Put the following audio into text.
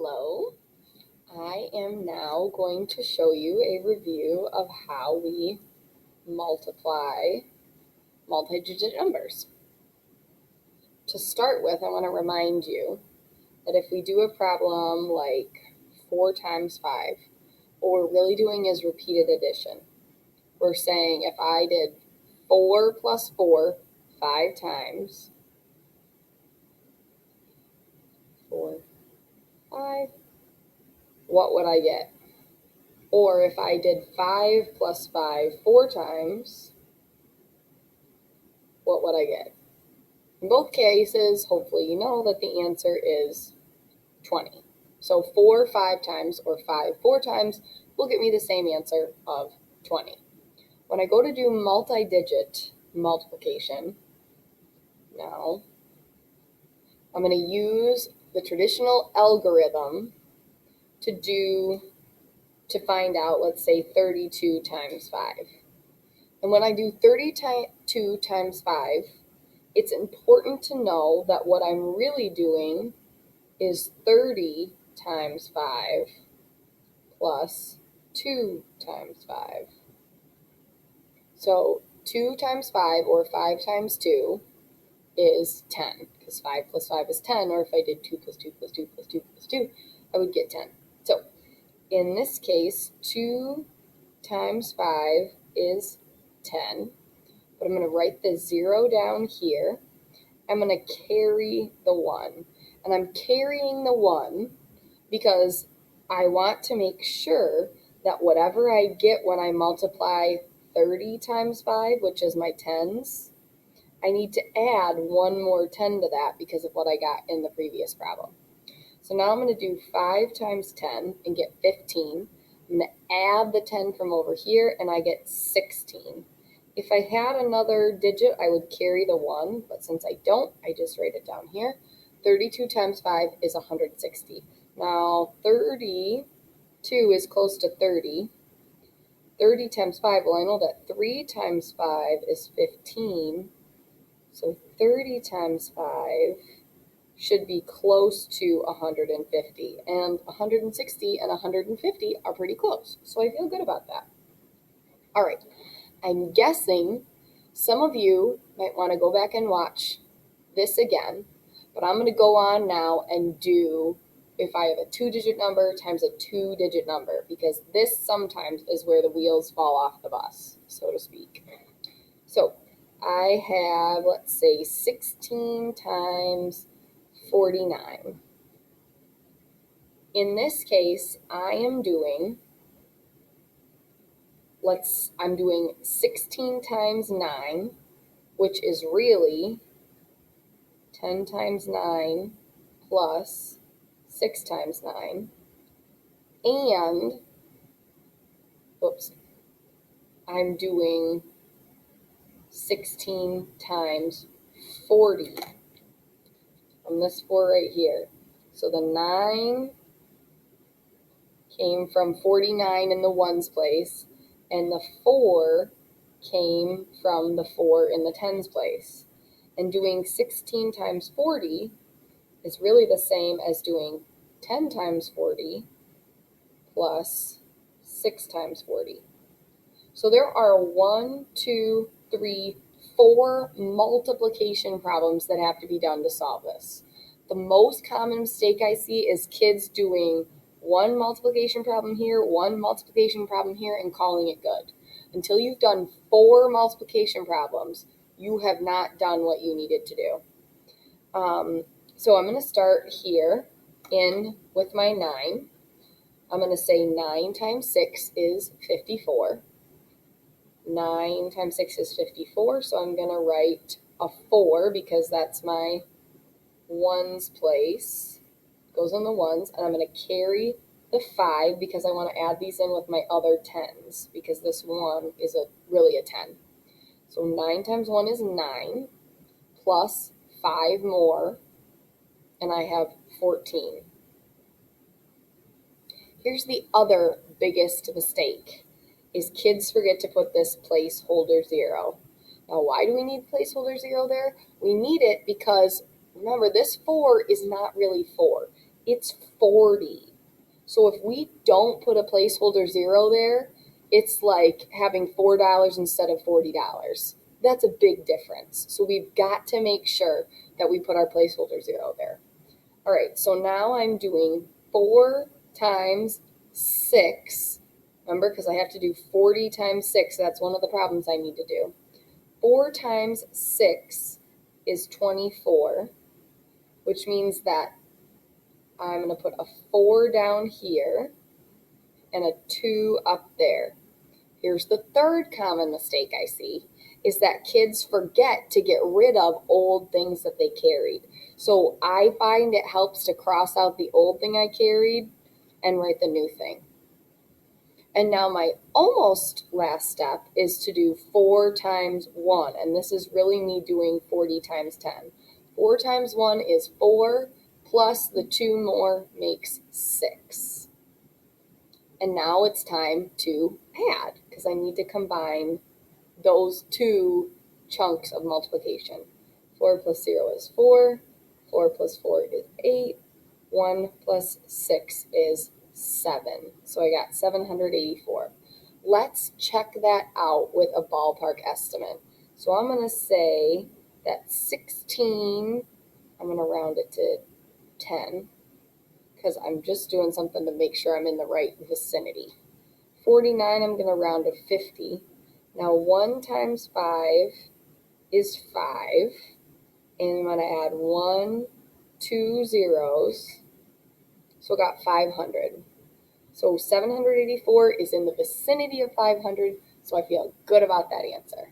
Hello. I am now going to show you a review of how we multiply multi-digit numbers. To start with, I want to remind you that if we do a problem like 4 times 5, what we're really doing is repeated addition. We're saying if I did 4 plus 4 5 times, 4, 5, what would I get? Or if I did 5 plus 5 4 times, what would I get? In both cases, hopefully you know that the answer is 20. So 4 5 times or 5 4 times will get me the same answer of 20. When I go to do multi-digit multiplication, now I'm going to use the traditional algorithm to find out, let's say, 32 times 5. And when I do 32 times 5, it's important to know that what I'm really doing is 30 times 5 plus 2 times 5. So 2 times 5 or 5 times 2 is 10, because 5 plus 5 is 10, or if I did 2 plus 2 plus 2 plus 2 plus 2, I would get 10. So in this case, 2 times 5 is 10, but I'm going to write the 0 down here. I'm going to carry the 1, and I'm carrying the 1 because I want to make sure that whatever I get when I multiply 30 times 5, which is my tens, I need to add one more 10 to that because of what I got in the previous problem. So now I'm going to do 5 times 10 and get 15. I'm going to add the 10 from over here, and I get 16. If I had another digit, I would carry the 1, but since I don't, I just write it down here. 32 times 5 is 160. Now, 32 is close to 30. 30 times 5, well, I know that 3 times 5 is 15. So 30 times 5 should be close to 150. And 160 and 150 are pretty close. So I feel good about that. All right. I'm guessing some of you might want to go back and watch this again, but I'm going to go on now and do if I have a 2-digit number times a 2-digit number, because this sometimes is where the wheels fall off the bus, so to speak. So I have, let's say, 16 times 49. In this case, I'm doing 16 times 9, which is really 10 times 9 plus 6 times 9. And, I'm doing 16 times 40 on this 4 right here. So the 9 came from 49 in the ones place, and the 4 came from the 4 in the tens place. And doing 16 times 40 is really the same as doing 10 times 40 plus 6 times 40. So there are 1, 2, 3, 4 multiplication problems that have to be done to solve this. The most common mistake I see is kids doing one multiplication problem here, one multiplication problem here, and calling it good. Until you've done 4 multiplication problems, you have not done what you needed to do. So I'm going to start here with my 9. I'm going to say 9 times 6 is 54. 9 times 6 is 54, so I'm going to write a 4 because that's my ones place. Goes on the ones, and I'm going to carry the 5 because I want to add these in with my other tens because this 1 is really a 10. So 9 times 1 is 9 plus 5 more, and I have 14. Here's the other biggest mistake, is kids forget to put this placeholder 0. Now, why do we need placeholder 0 there? We need it because, remember, this 4 is not really 4. It's 40. So if we don't put a placeholder 0 there, it's like having $4 instead of $40. That's a big difference. So we've got to make sure that we put our placeholder 0 there. All right, so now I'm doing 4 times 6. Remember, because I have to do 40 times 6. That's one of the problems I need to do. 4 times 6 is 24, which means that I'm going to put a 4 down here and a 2 up there. Here's the third common mistake I see, is that kids forget to get rid of old things that they carried. So I find it helps to cross out the old thing I carried and write the new thing. And now my almost last step is to do 4 times 1, and this is really me doing 40 times 10. 4 times 1 is 4, plus the 2 more makes 6. And now it's time to add, because I need to combine those two chunks of multiplication. 4 plus 0 is 4, 4 plus 4 is 8, 1 plus 6 is 7. So I got 784. Let's check that out with a ballpark estimate. So I'm going to say that 16, I'm going to round it to 10, because I'm just doing something to make sure I'm in the right vicinity. 49, I'm going to round to 50. Now 1 times 5 is 5, and I'm going to add 1, 2 zeros, so I got 500. So 784 is in the vicinity of 500, so I feel good about that answer.